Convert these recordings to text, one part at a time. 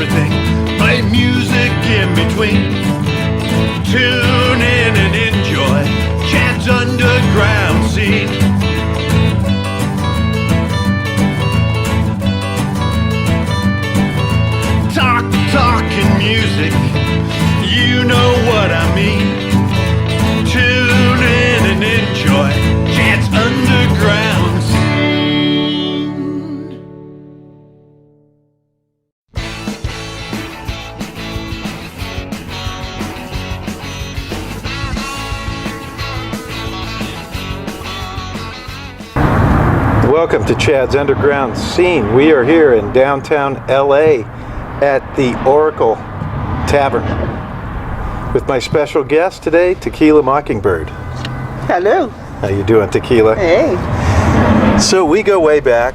everything. Play music in between. Tune in and enjoy Chad's underground scene. Talking music, you know what I mean. Tune in and enjoy Chad's underground scene. Welcome to Chad's Underground Scene. We are here in downtown LA at the Oracle Tavern with my special guest today, Tequila Mockingbird. Hello. How you doing, Tequila? Hey. So we go way back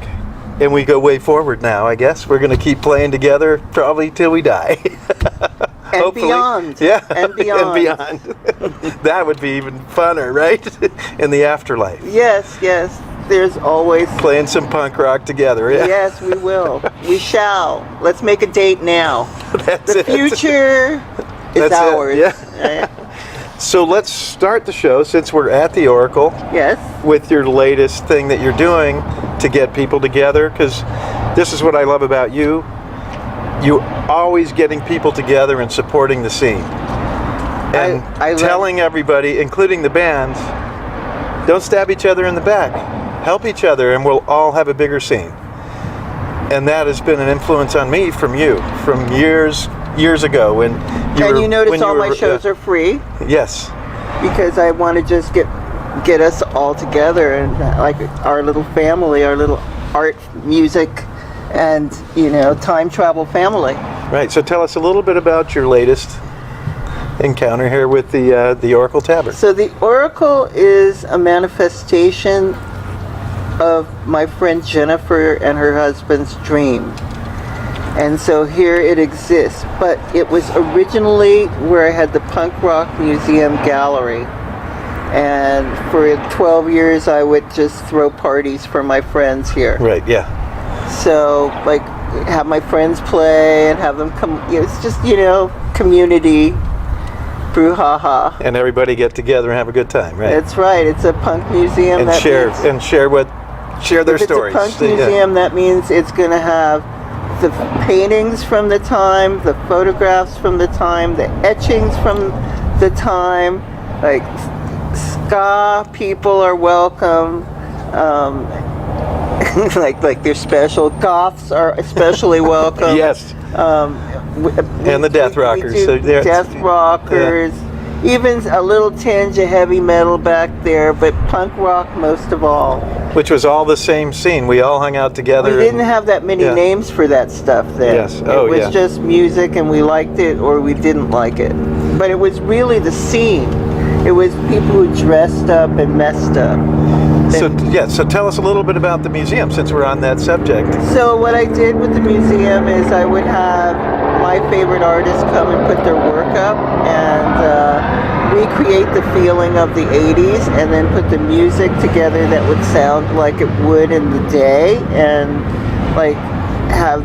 and we go way forward now, I guess. We're going to keep playing together probably till we die. And hopefully. beyond. Yeah. And beyond. And beyond. That would be even funner, right? In the afterlife. Yes, yes. There's always... Playing some punk rock together, yeah. Yes, we will. We shall. Let's make a date now. That's the future is That's ours. Yeah. So let's start the show, since we're at the Oracle. Yes. With your latest thing that you're doing to get people together, because this is what I love about you. You always getting people together and supporting the scene. And I telling everybody, including the bands, don't stab each other in the back. Help each other and we'll all have a bigger scene. And that has been an influence on me from you, from years ago when you and were, you notice when all you my were, shows are free? Yes. Because I want to just get us all together and like our little family, our little art, music, and time travel family. Right. So tell us a little bit about your latest encounter here with the Oracle Tavern. So the Oracle is a manifestation of my friend Jennifer and her husband's dream. And so here it exists. But it was originally where I had the Punk Rock Museum Gallery. And for 12 years I would just throw parties for my friends here. Right, yeah. So like have my friends play and have them come, it's just, community. Brouhaha. And everybody get together and have a good time, right? That's right. It's a punk museum. And share their stories. If it's a punk museum, that means it's going to have the paintings from the time, the photographs from the time, the etchings from the time. Like ska people are welcome. like they're special. Goths are especially welcome. Yes. And the Death Rockers. So Death Rockers. Yeah. Even a little tinge of heavy metal back there, but punk rock most of all. Which was all the same scene. We all hung out together. We didn't have that many names for that stuff then. Yes. It was just music and we liked it or we didn't like it. But it was really the scene. It was people who dressed up and messed up. So tell us a little bit about the museum since we're on that subject. So what I did with the museum is I would have my favorite artists come and put their work up and recreate the feeling of the 80s and then put the music together that would sound like it would in the day and like have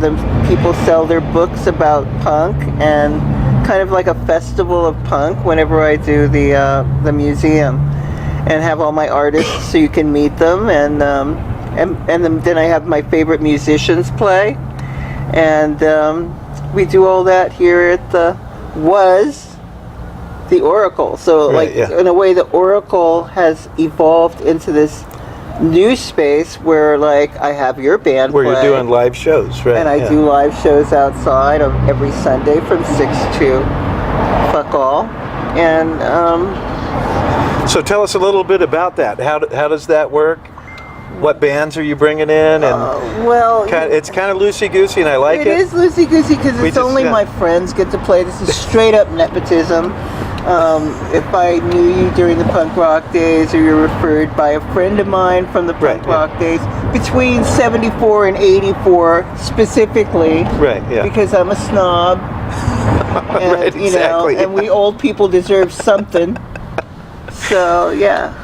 people sell their books about punk and kind of like a festival of punk whenever I do the museum. And have all my artists so you can meet them, and then I have my favorite musicians play, and we do all that here at the Oracle. So in a way, the Oracle has evolved into this new space where like I have your band where play, you're doing live shows, right? And I do live shows outside every Sunday from 6 to fuck all, and. So tell us a little bit about that. How does that work? What bands are you bringing in? And it's kind of loosey-goosey, and I like it. It is loosey-goosey because it's only my friends get to play. This is straight up nepotism. If I knew you during the punk rock days, or you're referred by a friend of mine from the punk rock days, between 74 and 84 specifically, because I'm a snob, and and we old people deserve something. So yeah.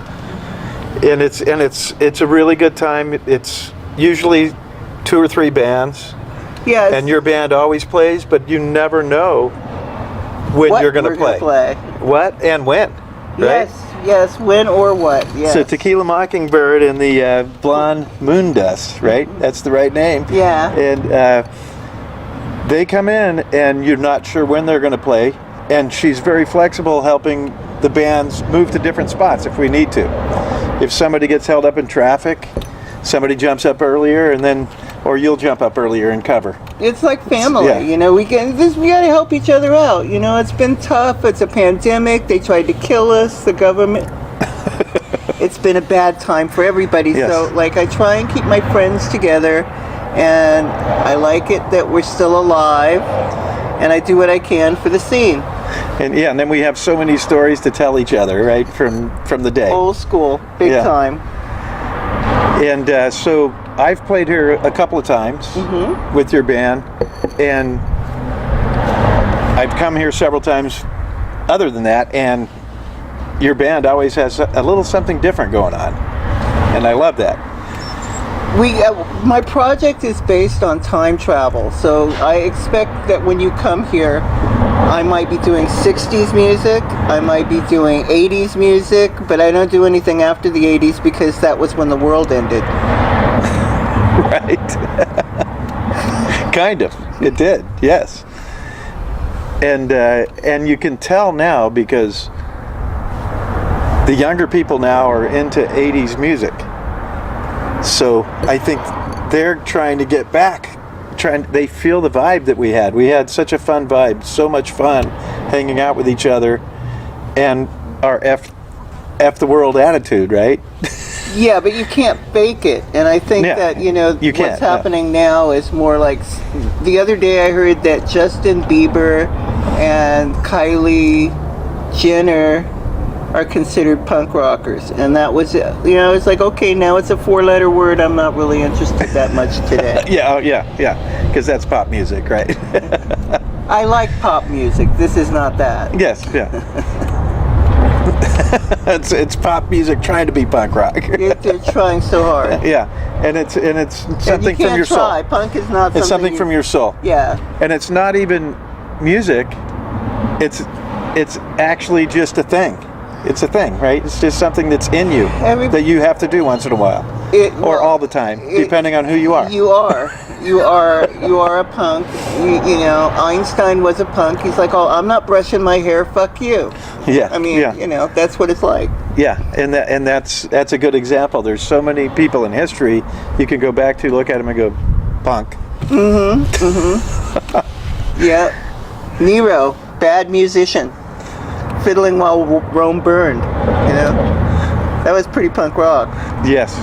And it's a really good time. It's usually 2 or 3 bands. Yes. And your band always plays, but you never know when What you're going to we're gonna play. What and when, right? Yes, when or what, yes. So Tequila Mockingbird and the Blonde Moondust, right? That's the right name. Yeah. And they come in and you're not sure when they're going to play, and she's very flexible, helping the bands move to different spots if we need to. If somebody gets held up in traffic, somebody jumps up earlier, and then, or you'll jump up earlier and cover. It's like family, Yeah. you know. We gotta help each other out. You know, it's been tough. It's a pandemic. They tried to kill us. The government. It's been a bad time for everybody. Yes. So, like, I try and keep my friends together, and I like it that we're still alive, and I do what I can for the scene. And yeah, and then we have so many stories to tell each other, right, from the day. Old school, big Yeah. time. And so I've played here a couple of times with your band, and I've come here several times other than that, and your band always has a little something different going on, and I love that. My project is based on time travel, so I expect that when you come here, I might be doing 60s music, I might be doing 80s music, but I don't do anything after the 80s because that was when the world ended. Right. Kind of. It did, yes. And you can tell now because the younger people now are into 80s music. So I think they're trying to get back. They feel the vibe that we had. We had such a fun vibe, so much fun hanging out with each other, and our F the world attitude, right? Yeah, but you can't fake it. And I think that, you know, what's happening now is more like, the other day I heard that Justin Bieber and Kylie Jenner are considered punk rockers, and that was it. You know, it's like, okay, now it's a 4-letter word. I'm not really interested that much today. yeah, because that's pop music, right? I like pop music. This is not that. Yes, yeah. it's pop music trying to be punk rock. They're trying so hard. Yeah, and it's something and you from your try. soul. Punk is not. It's something from your soul. Yeah. And it's not even music. It's actually just a thing. It's a thing, right? It's just something that's in you that you have to do once in a while, or all the time, depending on who you are. You are a punk. You know, Einstein was a punk. He's like, oh, I'm not brushing my hair. Fuck you. Yeah. I mean, you know, that's what it's like. Yeah, and that's a good example. There's so many people in history you can go back to, look at them, and go, punk. Yeah. Nero, bad musician. Fiddling while Rome burned, you know? That was pretty punk rock. Yes.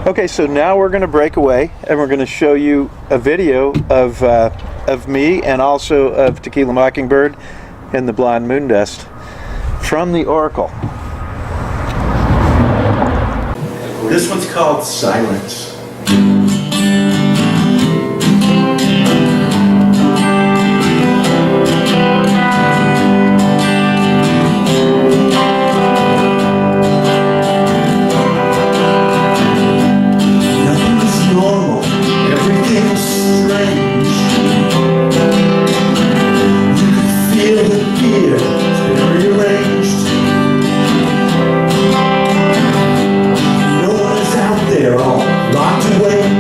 Okay, so now we're going to break away, and we're going to show you a video of me and also of Tequila Mockingbird and the Blonde Moondust from the Oracle. This one's called Silence. Locked away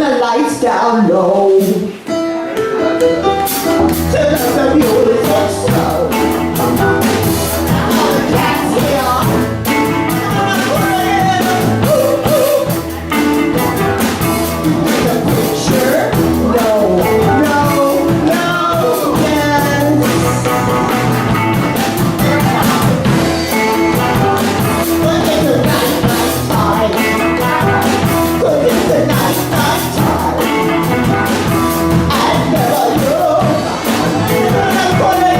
turn the lights down low. Turn up the music slow. All the cats here. Take a picture. No, no, no, yes. Look at the night, night time. Look at the night, night time. I never knew. I'm gonna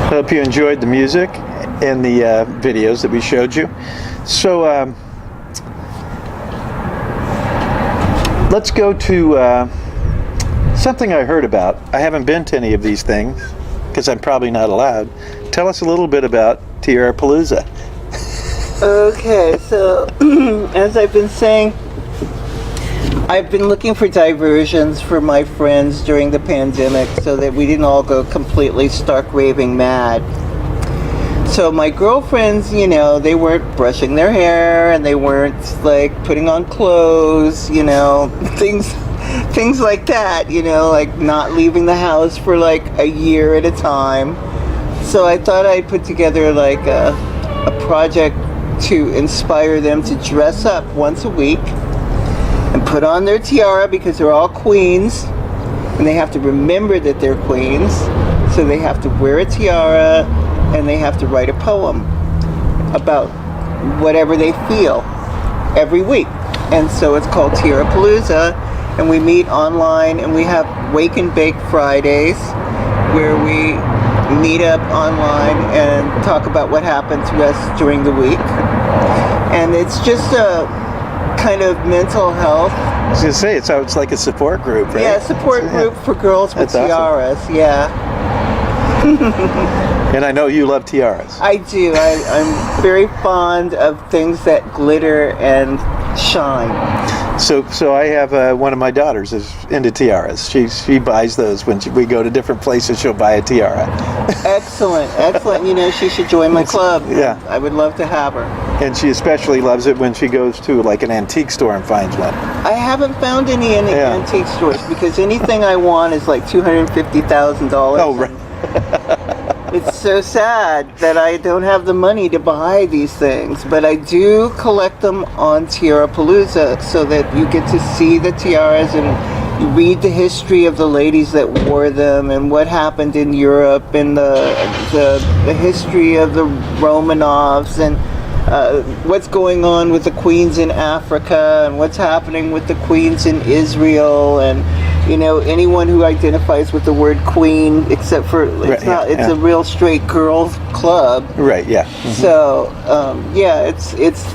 Hope you enjoyed the music and the videos that we showed you. So let's go to something I heard about. I haven't been to any of these things because I'm probably not allowed. Tell us a little bit about Tierra Palooza. Okay, so as I've been saying, I've been looking for diversions for my friends during the pandemic so that we didn't all go completely stark raving mad. So my girlfriends, you know, they weren't brushing their hair and they weren't like putting on clothes, you know, things like that, you know, like not leaving the house for like a year at a time. So I thought I'd put together like a project to inspire them to dress up once a week and put on their tiara, because they're all queens and they have to remember that they're queens. So they have to wear a tiara and they have to write a poem about whatever they feel every week. And so it's called Tiarapalooza, and we meet online and we have Wake and Bake Fridays where we meet up online and talk about what happened to us during the week. And it's just a kind of mental health. I was going to say, it's like a support group, right? Yeah, support group for girls with That's tiaras, awesome. yeah. And I know you love tiaras. I do. I'm very fond of things that glitter and shine. So I have one of my daughters is into tiaras. She buys those when we go to different places. She'll buy a tiara. Excellent, excellent. You know, she should join my club. Yeah. I would love to have her. And she especially loves it when she goes to like an antique store and finds one. I haven't found any in the antique stores because anything I want is like $250,000. Oh, right. It's so sad that I don't have the money to buy these things, but I do collect them on Tiarapalooza so that you get to see the tiaras and you read the history of the ladies that wore them and what happened in Europe and the history of the Romanovs and what's going on with the queens in Africa and what's happening with the queens in Israel, and you know, anyone who identifies with the word queen, except for it's a real straight girls club. Right. Yeah. Mm-hmm. So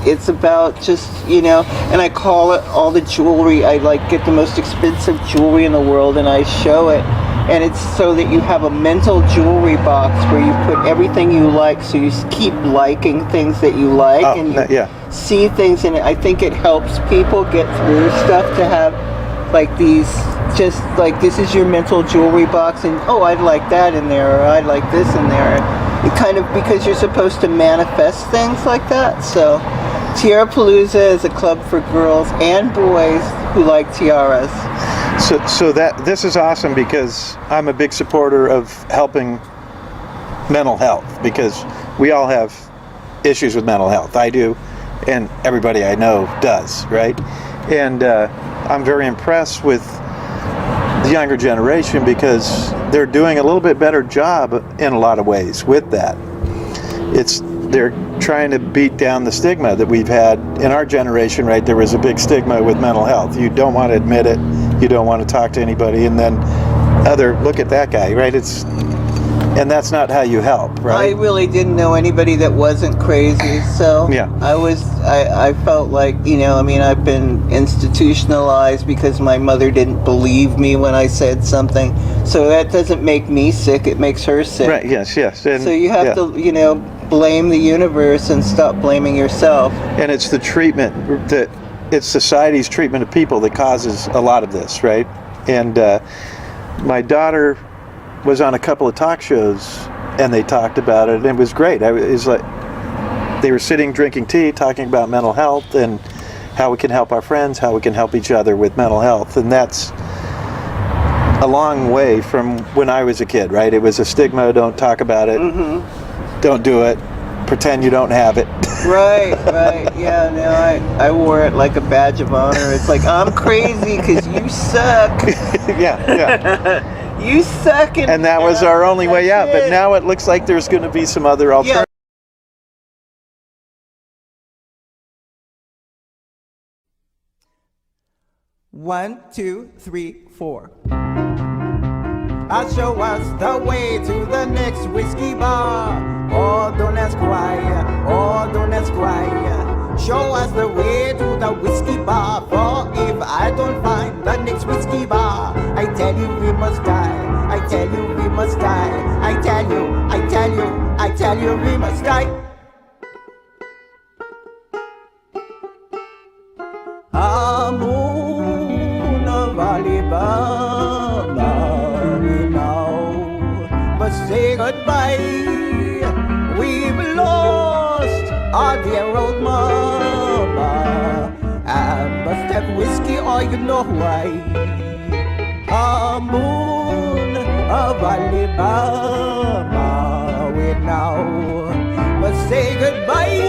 it's about just, you know, and I call it all the jewelry. I like get the most expensive jewelry in the world and I show it. And it's so that you have a mental jewelry box where you put everything you like, so you keep liking things that you like and you see things in it. I think it helps people get through stuff to have like these, just like this is your mental jewelry box, and oh, I'd like that in there, or I'd like this in there. It kind of, because you're supposed to manifest things like that. So Tiarapalooza is a club for girls and boys who like tiaras. So that this is awesome because I'm a big supporter of helping mental health, because we all have issues with mental health. I do, and everybody I know does, right? And I'm very impressed with the younger generation because they're doing a little bit better job in a lot of ways with that. They're trying to beat down the stigma that we've had in our generation, right? There was a big stigma with mental health. You don't want to admit it. You don't want to talk to anybody. And then look at that guy, right? And that's not how you help, right? I really didn't know anybody that wasn't crazy. So yeah. I felt like, you know, I mean, I've been institutionalized because my mother didn't believe me when I said something. So that doesn't make me sick. It makes her sick. Right. Yes. And, so you have to, you know, blame the universe and stop blaming yourself. And it's the treatment it's society's treatment of people that causes a lot of this, right? And my daughter was on a couple of talk shows and they talked about it, and it was great. It was like they were sitting drinking tea talking about mental health and how we can help our friends, how we can help each other with mental health. And that's a long way from when I was a kid, right? It was a stigma, don't talk about it. Mm-hmm. Don't do it, pretend you don't have it. Right, yeah, no, I wore it like a badge of honor. It's like, I'm crazy because you suck. yeah. You suck. And that was our only way out, but now it looks like there's going to be some other alternatives. Yeah. 1, 2, 3, 4. I'll show us the way to the next whiskey bar. Oh, don't ask why, oh, don't ask why. Show us the way to the whiskey bar. For if I don't find the next whiskey bar, I tell you we must die. I tell you we must die. I tell you we must die. goodbye. We've lost our dear old mama. I must have whiskey or you know why. A moon of Alabama, we now must say goodbye.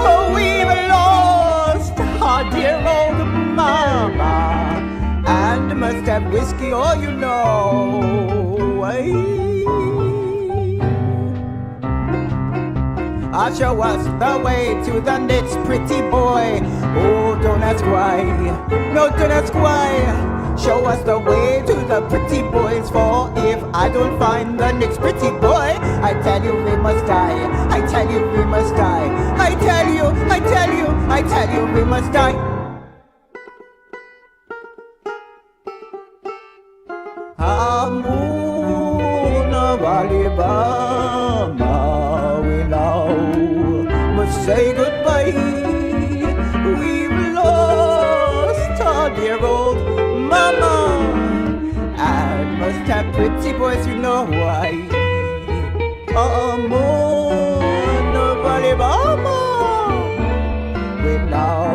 Oh, we've lost our dear old mama, and must have whiskey or you know why. I'll show us the way to the next pretty boy. Oh, don't ask why. No, don't ask why. Show us the way to the pretty boys. For if I don't find the next pretty boy, I tell you we must die. I tell you we must die. I tell you, I tell you, I tell you we must die. A moon of Alabama, we now must say goodbye. We've lost our dear old mama, and must have pretty boys, you know why. A moon of Alabama, we now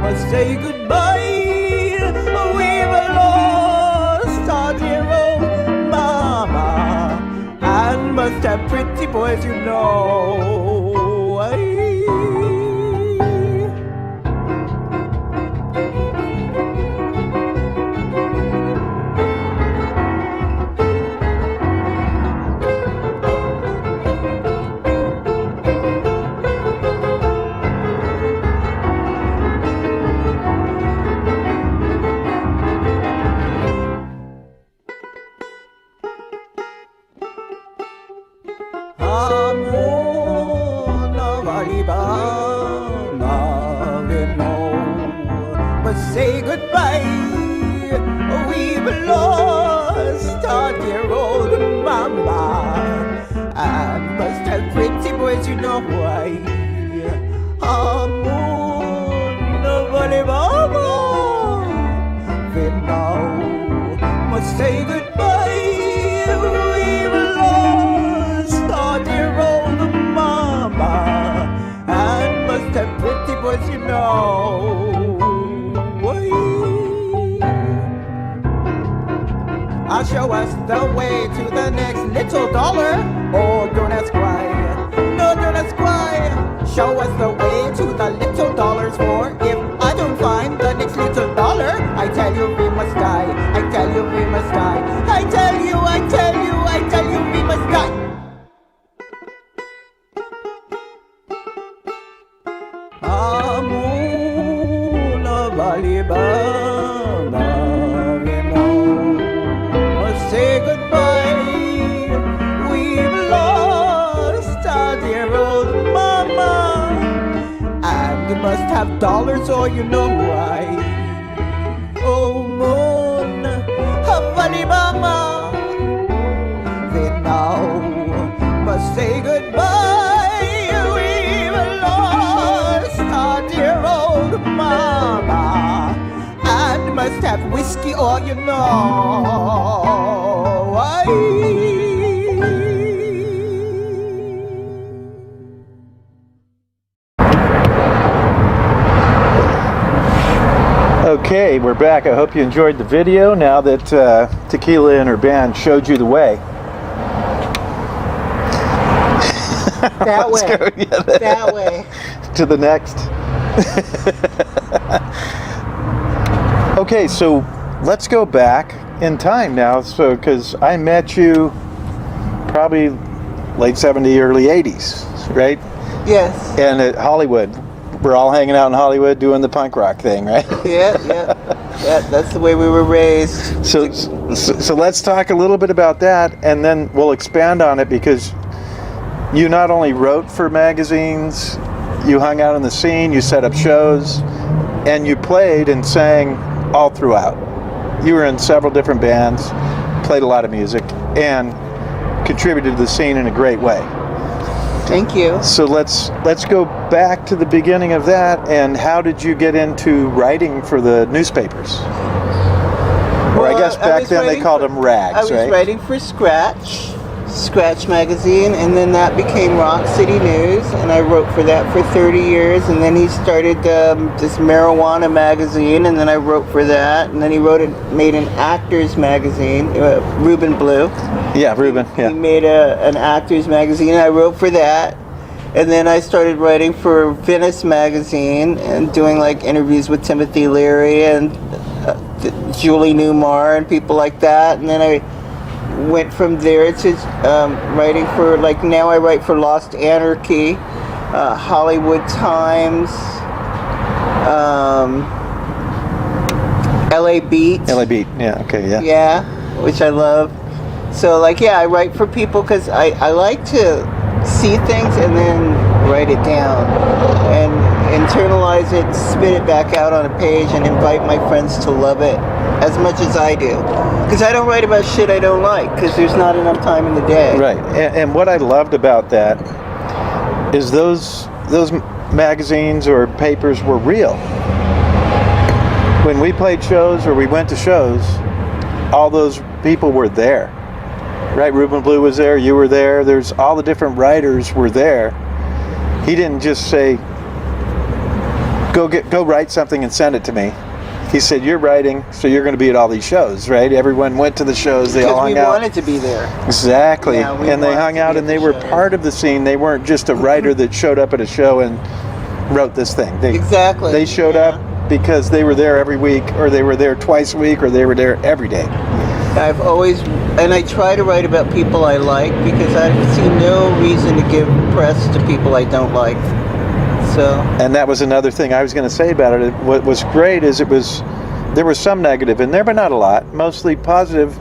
must say goodbye. We've lost our dear old mama, and must have pretty boys, you know why. A moon of Alabama, we know must say goodbye. We've lost our dear old mama, and must have pretty boys, you know why. A moon of Alabama, we now must say goodbye. We've lost our dear old mama, and must have pretty boys, you know why. I'll show us the way to the next little dollar. Oh, don't ask why. No, don't ask why. Show us the way to the little dollars. For if I don't find the next little dollar, I tell you we must die. I tell you we must die. I tell you, I tell you, I tell you we must die. A moon of Alabama, we know must say goodbye. We've lost our dear old mama, and we must have dollars or you know why. Oh, moon of Alabama, we now must say goodbye. We've lost our dear old mama, and must have whiskey or you know why. Okay, we're back. I hope you enjoyed the video now that Tequila and her band showed you the way. That Let's way. go, yeah, That way. to the next. Okay, so let's go back in time now. So, because I met you probably late 70s, early 80s, right? Yes. And at Hollywood. We're all hanging out in Hollywood doing the punk rock thing, right? Yeah, yeah. Yeah, that's the way we were raised. So let's talk a little bit about that, and then we'll expand on it, because you not only wrote for magazines, you hung out in the scene, you set up shows, and you played and sang all throughout. You were in several different bands, played a lot of music, and contributed to the scene in a great way. Thank you. So let's go back to the beginning of that, and how did you get into writing for the newspapers? Or I guess back then they called them rags, I was right? writing for Scratch. Scratch magazine, and then that became Rock City News, and I wrote for that for 30 years, and then he started this marijuana magazine, and then I wrote for that, and then he made an actors magazine, Reuben Blue. Yeah, Reuben. He Yeah. made an actors magazine, and I wrote for that. And then I started writing for Venice magazine and doing like interviews with Timothy Leary and Julie Newmar and people like that. And then I went from there to writing for, like, now I write for Lost Anarchy, Hollywood Times, LA Beat. LA Beat. Yeah. Okay. Yeah. Yeah, which I love. So, like, yeah, I write for people because I like to see things and then write it down and internalize it, spit it back out on a page, and invite my friends to love it as much as I do. Because I don't write about shit I don't like, because there's not enough time in the day. Right. And what I loved about that is those magazines or papers were real. When we played shows or we went to shows, all those people were there. Right, Reuben Blue was there, you were there, there's all the different writers were there. He didn't just say, go write something and send it to me. He said, you're writing, so you're going to be at all these shows, right? Everyone went to the shows, they all hung out. Because we wanted to be there. Exactly. Yeah, and they hung out and they were part of the scene. They weren't just a writer that showed up at a show and wrote this thing. Exactly. They showed up because they were there every week, or they were there twice a week, or they were there every day. I've always, and I try to write about people I like because I see no reason to give press to people I don't like. So. And that was another thing I was going to say about it. What was great is there was some negative in there, but not a lot. Mostly positive.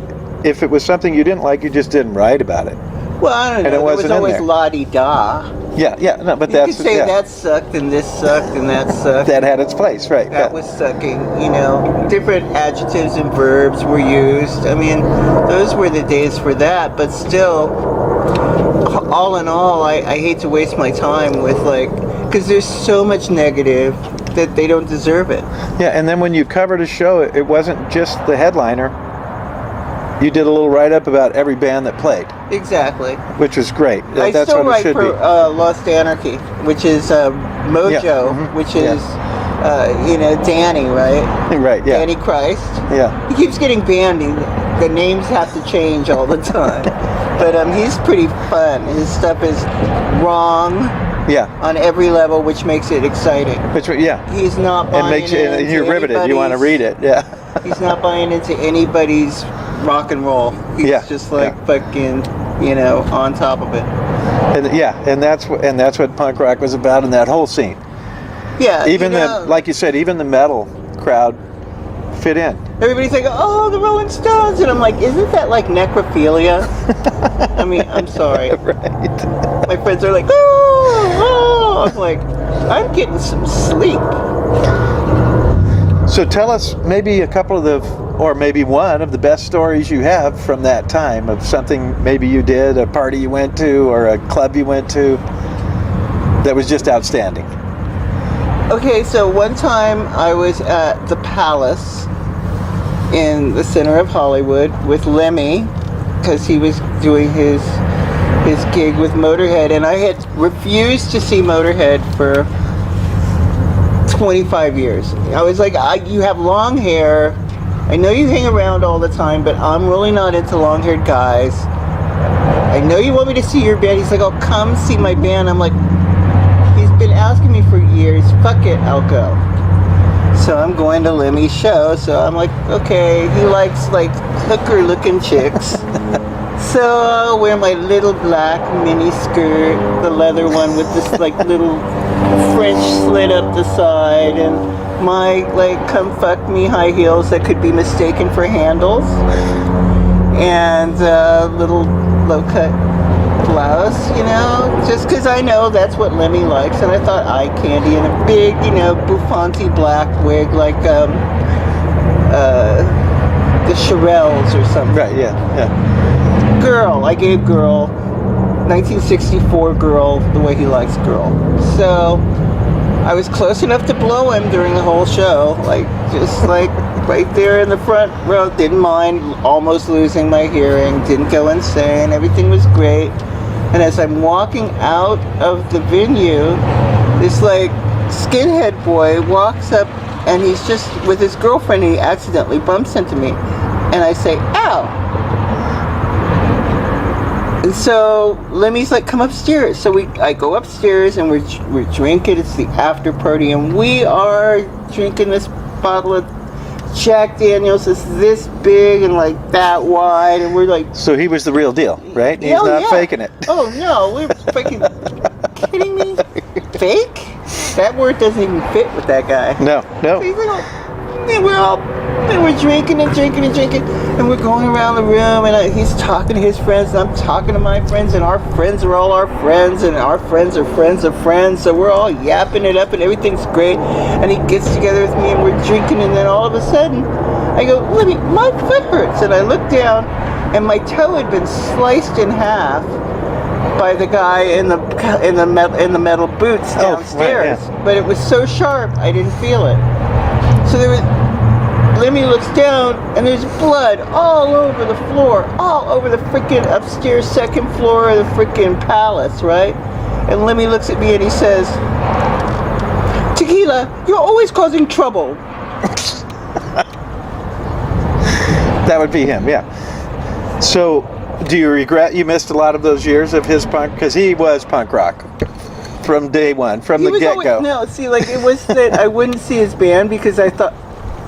If it was something you didn't like, you just didn't write about it. Well, I don't know. And it wasn't was always in there. la-di-da. Yeah, no, but You that's could say yeah. that sucked and this sucked and that sucked. That had its place, right? That was sucking, you know. Different adjectives and verbs were used. I mean, those were the days for that, but still, all in all, I hate to waste my time with, like, because there's so much negative that they don't deserve it. Yeah, and then when you covered a show, it wasn't just the headliner. You did a little write-up about every band that played. Exactly. Which was great. I That's still what it write should for be. Lost Anarchy, which is Mojo, Yeah, mhm, which is, you know, Danny, right? Right, yeah. Danny Christ. Yeah. He keeps getting banned. The names have to change all the time. But he's pretty fun. His stuff is wrong Yeah. on every level, which makes it exciting. Which, yeah. He's not And buying makes you, and into you're riveted. You want to read it. Yeah. He's not buying into anybody's rock and roll. He's Yeah, just like yeah. fucking, you know, on top of it. And that's what punk rock was about in that whole scene. Yeah. Even you know, like you said, even the metal crowd fit in. everybody's like, oh, the Rolling Stones. And I'm like, isn't that like necrophilia? I mean, I'm sorry. Right. My friends are like, oh. I'm like, I'm getting some sleep. So tell us maybe a couple of or maybe one of the best stories you have from that time of something maybe you did, a party you went to, or a club you went to that was just outstanding. Okay, so one time I was at the Palace in the center of Hollywood with Lemmy because he was doing his gig with Motorhead, and I had refused to see Motorhead for 25 years. I was like, you have long hair. I know you hang around all the time, but I'm really not into long-haired guys. I know you want me to see your band. He's like, oh, come see my band. I'm like, he's been asking me for years. Fuck it, I'll go. So I'm going to Lemmy's show. So I'm like, okay, he likes like hooker-looking chicks. So I'll wear my little black mini skirt, the leather one with this like little French slit up the side, and my like come fuck me high heels that could be mistaken for handles, and little low cut blouse, you know, just because I know that's what Lemmy likes. And I thought eye candy and a big, you know, buffanti black wig like the Shirelles or something. Right, yeah. Girl, I gave Girl 1964 Girl the way he likes Girl. So I was close enough to blow him during the whole show, like just like right there in the front row. Didn't mind almost losing my hearing. Didn't go insane. Everything was great. And as I'm walking out of the venue, this like skinhead boy walks up, and he's just with his girlfriend, and he accidentally bumps into me. And I say, ow. And so Lemmy's like, come upstairs. So I go upstairs, and we're drinking. It's the after party, and we are drinking this bottle of Jack Daniels. It's this big and like that wide, and we're like. So he was the real deal, right? He's not faking it. Oh no, we're freaking kidding me? Fake? That word doesn't even fit with that guy. No. He's like, we're drinking and drinking and drinking, and we're going around the room, and he's talking to his friends, and I'm talking to my friends, and our friends are all our friends, and our friends are friends of friends, so we're all yapping it up, and everything's great, and he gets together with me, and we're drinking, and then all of a sudden, I go, Libby, my foot hurts, and I look down, and my toe had been sliced in half by the guy in the metal boots downstairs, but it was so sharp, I didn't feel it. So Lemmy looks down, and there's blood all over the floor, all over the freaking upstairs second floor of the freaking palace, right? And Lemmy looks at me and he says, Tequila, you're always causing trouble. That would be him, yeah. So, do you regret you missed a lot of those years of his punk? Because he was punk rock from day one, from the get-go. No, see, like, it was that I wouldn't see his band because I thought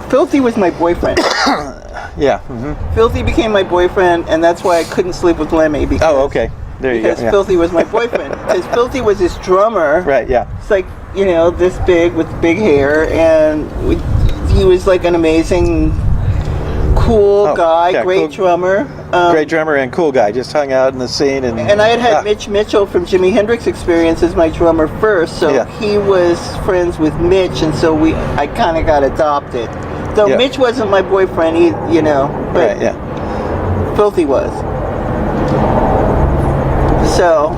Filthy was my boyfriend. Yeah. Mm-hmm. Filthy became my boyfriend, and that's why I couldn't sleep with Lemmy. Because, oh, okay. There you go. Because Filthy was my boyfriend. Because Filthy was his drummer. Right, yeah. It's like, you know, this big with big hair, and he was like an amazing, cool guy, great drummer. Great drummer and cool guy, just hung out in the scene. And I had Mitch Mitchell from Jimi Hendrix Experience as my drummer first, so he was friends with Mitch, and so I kind of got adopted. Though Mitch wasn't my boyfriend, but Filthy was. So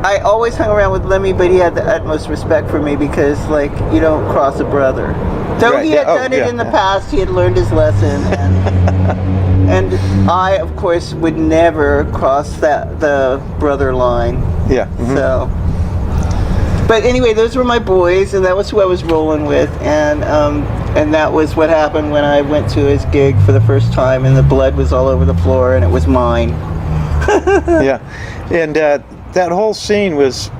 I always hung around with Lemmy, but he had the utmost respect for me because, like, you don't cross a brother. Though he had done it in the past, he had learned his lesson, and I, of course, would never cross the brother line. Yeah. Mm-hmm. So, but anyway, those were my boys, and that was who I was rolling with, and that was what happened when I went to his gig for the first time, and the blood was all over the floor, and it was mine. Yeah, and that whole scene in the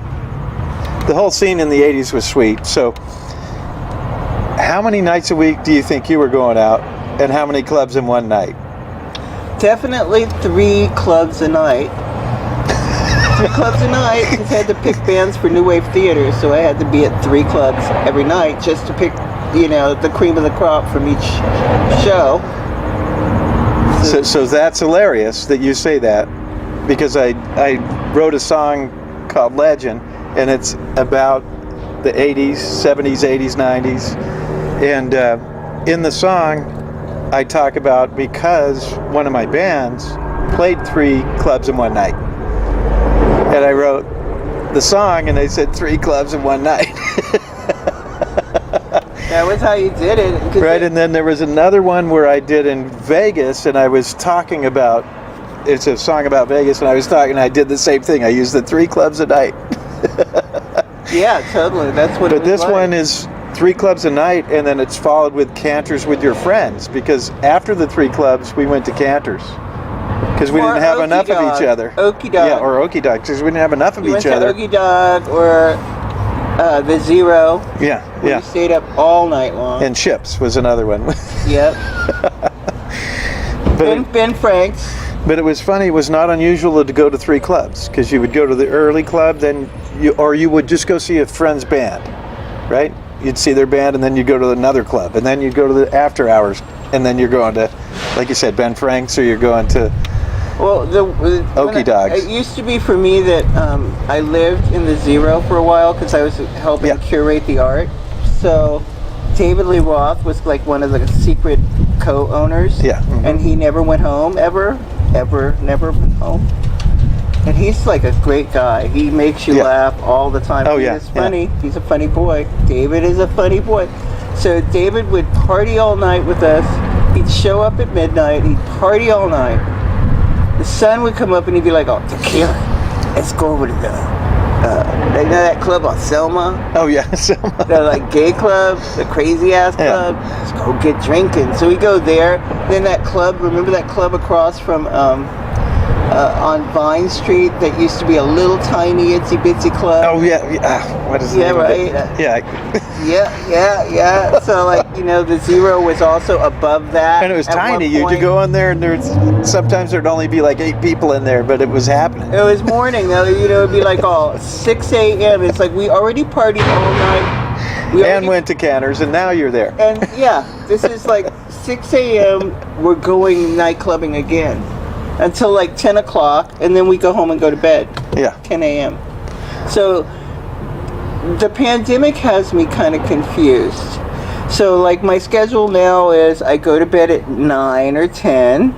80s was sweet. So how many nights a week do you think you were going out, and how many clubs in one night? Definitely 3 clubs a night. 3 clubs a night, because I had to pick bands for New Wave Theater, so I had to be at 3 clubs every night just to pick, the cream of the crop from each show. So that's hilarious that you say that, because I wrote a song called Legend, and it's about the 80s, 70s, 80s, 90s, and in the song I talk about because one of my bands played 3 clubs in one night, and I wrote the song and they said 3 clubs in one night. That was how you did it. Right, and then there was another one where I did in Vegas, and I was talking about, it's a song about Vegas, and I did the same thing. I used the 3 clubs a night. Yeah, totally. That's what. But this one is 3 clubs a night, and then it's followed with Cantors with your friends, because after the 3 clubs, we went to Cantors. Because we didn't have enough of each other. Okie Dog. Yeah, or Okie Dog, because we didn't have enough of each other. We went to Okie Dog, or the Zero. Yeah. We stayed up all night long. And Chips was another one. Yep. Ben Franks. But it was funny. It was not unusual to go to 3 clubs, because you would go to the early club, then you would just go see a friend's band, right? You'd see their band, and then you'd go to another club, and then you'd go to the after hours, and then you're going to, like you said, Ben Franks, or you're going to Okie Dogs. It used to be for me that I lived in the Zero for a while because I was helping curate the art. So David Lee Roth was like one of the secret co-owners. Yeah. Mm-hmm. And he never went home, never went home. And he's like a great guy. He makes you laugh all the time. He's funny. Yeah. He's a funny boy. David is a funny boy. So David would party all night with us. He'd show up at midnight. He'd party all night. The sun would come up and he'd be like, "Oh, Tequila, let's go over to the, you know that club on Selma? Oh yeah, Selma. The like gay club, the crazy ass club. Let's go get drinking." So we go there. Then that club, remember that club across from on Vine Street that used to be a little tiny itsy bitsy club? Oh yeah. What is it? Yeah, right. Yeah. So like, you know, the Zero was also above that. And it was at tiny. one You'd point. go in there, and sometimes there'd only be like 8 people in there, but it was happening. It was morning, though. You know, it'd be like 6 a.m. It's like we already partied all night. And went to Canners, and now you're there. And yeah, this is like 6 a.m. We're going night clubbing again until like 10 o'clock, and then we go home and go to bed. Yeah. 10 a.m. So the pandemic has me kind of confused. So like my schedule now is I go to bed at 9 or 10.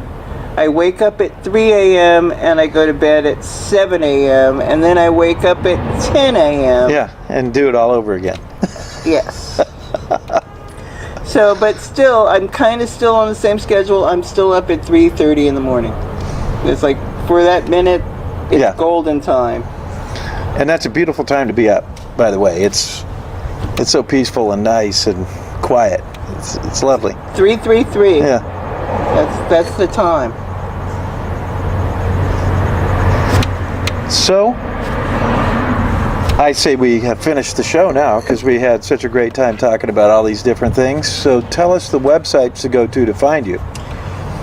I wake up at 3 a.m. and I go to bed at 7 a.m. and then I wake up at 10 a.m. Yeah, and do it all over again. Yes. So, but still, I'm kind of still on the same schedule. I'm still up at 3:30 in the morning. It's like, for that minute, it's golden time. And that's a beautiful time to be up, by the way. It's so peaceful and nice and quiet. It's lovely. 3:33. Yeah. That's the time. So, I say we have finished the show now because we had such a great time talking about all these different things. So tell us the websites to go to find you.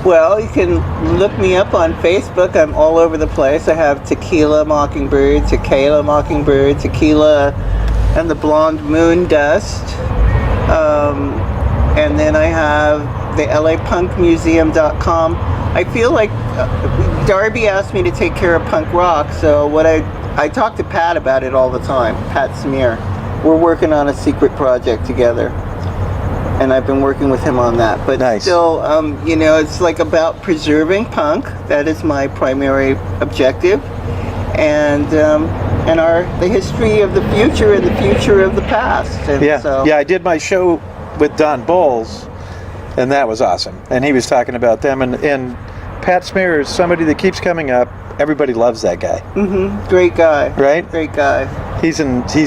Well, you can look me up on Facebook. I'm all over the place. I have Tequila Mockingbird, Tequila Mockingbird, Tequila and the Blonde Moon Dust. And then I have the LAPunkMuseum.com. I feel like Darby asked me to take care of punk rock, so I talk to Pat about it all the time, Pat Smear. We're working on a secret project together, and I've been working with him on that. But nice. Still, you know, it's like about preserving punk. That is my primary objective, and the history of the future and the future of the past. And I did my show with Don Bowles, and that was awesome. And he was talking about them, and Pat Smear is somebody that keeps coming up. Everybody loves that guy. Mm-hmm. Great guy. Right? Great guy. He's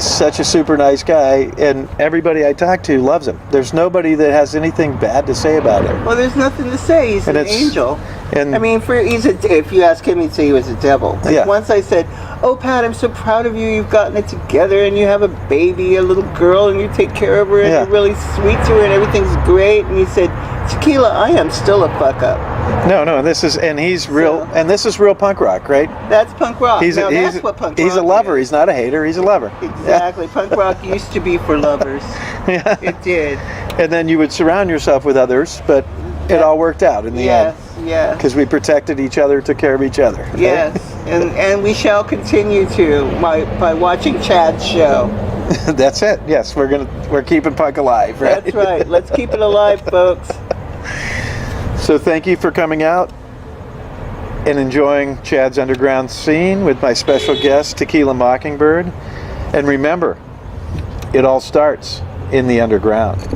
such a super nice guy, and everybody I talk to loves him. There's nobody that has anything bad to say about him. Well, there's nothing to say. He's an angel. And I mean, if you ask him, he'd say he was a devil. Like once I said, "Oh, Pat, I'm so proud of you. You've gotten it together, and you have a baby, a little girl, and you take care of her, and you're really sweet to her, and everything's great." And he said, "Tequila, I am still a fuck up." No, and this is real, and this is real punk rock, right? That's punk rock. That's what punk rock He's a lover. is. He's not a hater. He's a lover. Exactly. Punk rock used to be for lovers. Yeah. It did. And then you would surround yourself with others, but it all worked out in the end. Yes. Because we protected each other, took care of each other. Right? Yes, and we shall continue to by watching Chad's show. That's it. Yes, we're keeping punk alive, right? That's right. Let's keep it alive, folks. So thank you for coming out and enjoying Chad's Underground Scene with my special guest, Tequila Mockingbird. And remember, it all starts in the underground.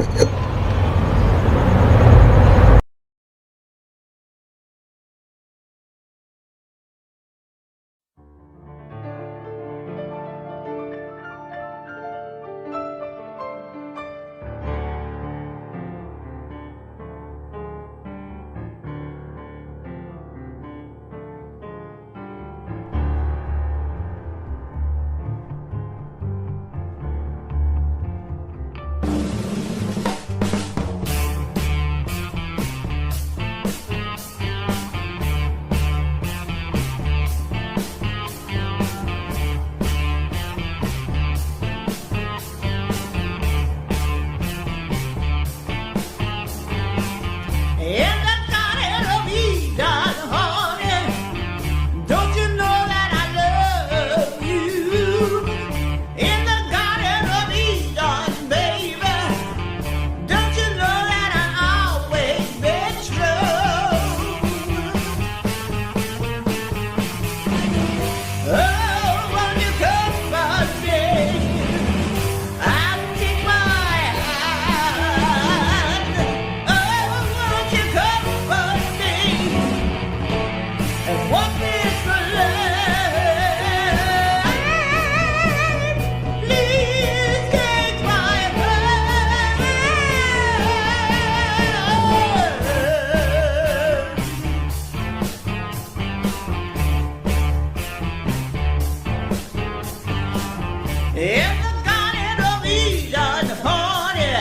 In the Garden of Eden, honey,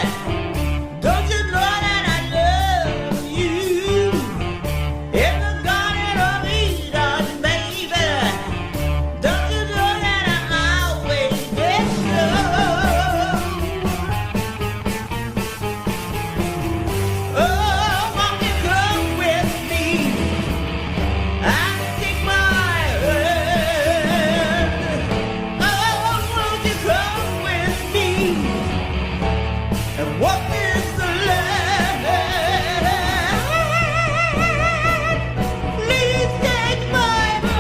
don't you know that I love you? In the Garden of Eden, baby, don't you know that I always get love? Oh, won't you come with me? I'll take my hand. Oh, won't you come with me and walk this land? Please take my hand.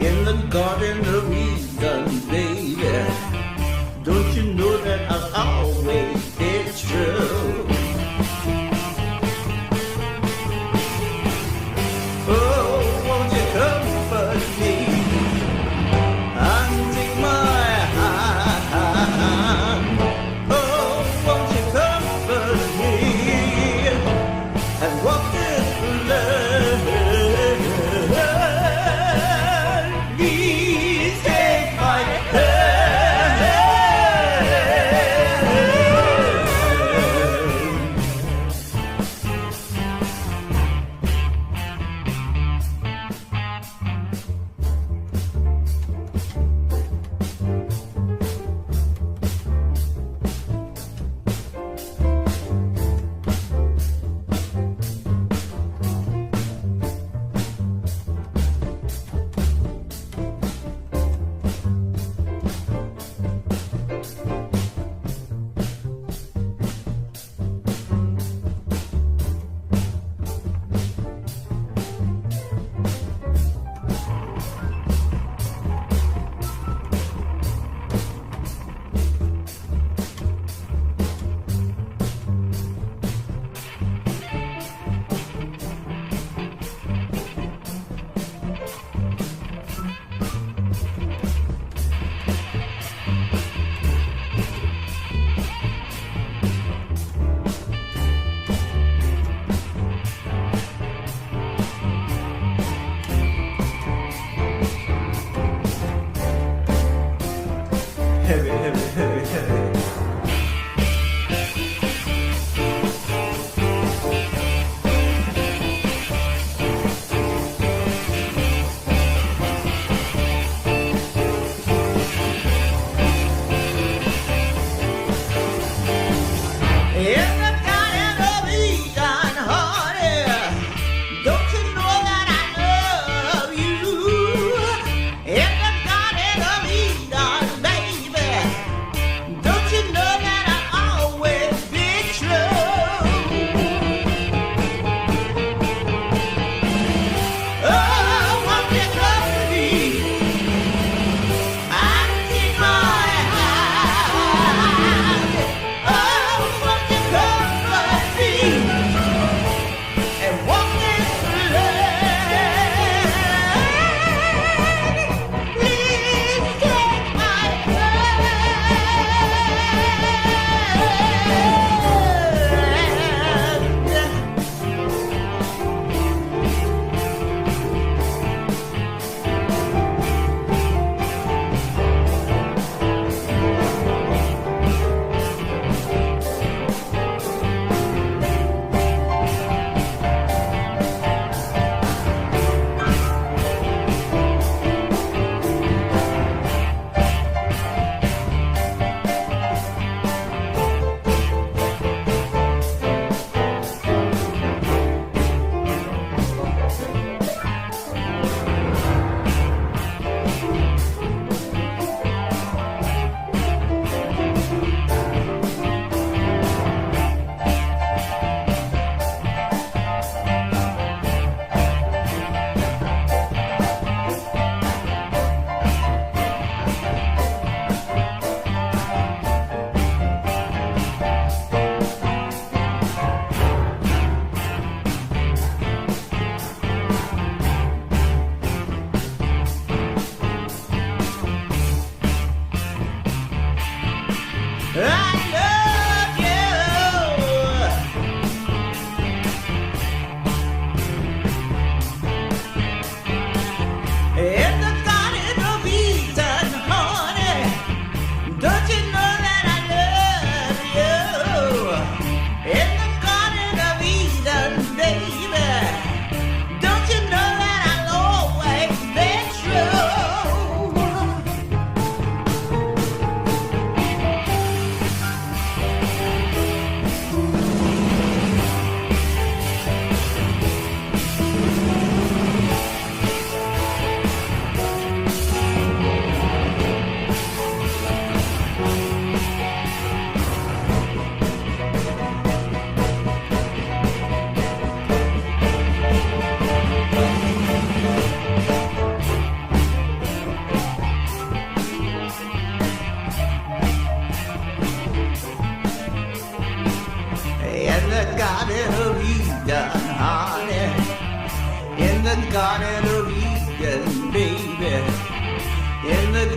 in the Garden of Eden, baby. Don't you know that I'll always be true? Oh, won't you comfort me and take my hand? Oh, won't you comfort me and walk this love? Please.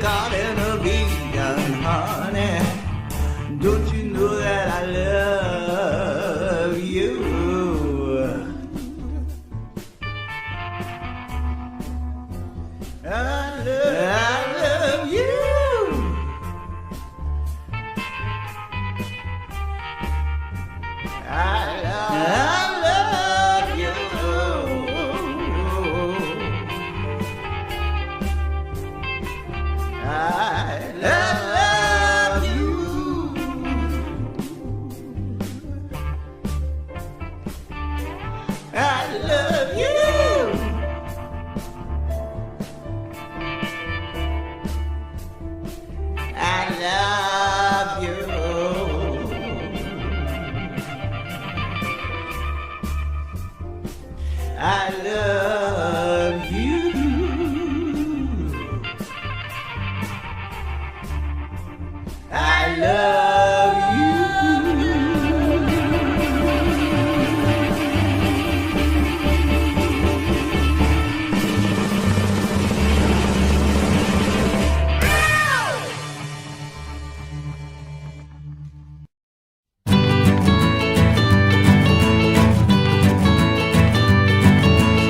garden of Eden, honey. Don't you know that I love you? I love you. I love you. I love you. I love you. I love you. I love you. I love you.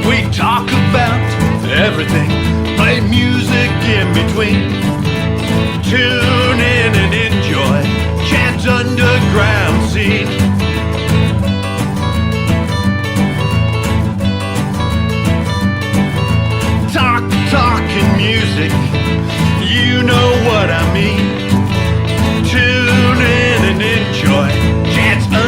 We talk about everything, play music in between. Tune in and enjoy Chad's underground scene. Talking music,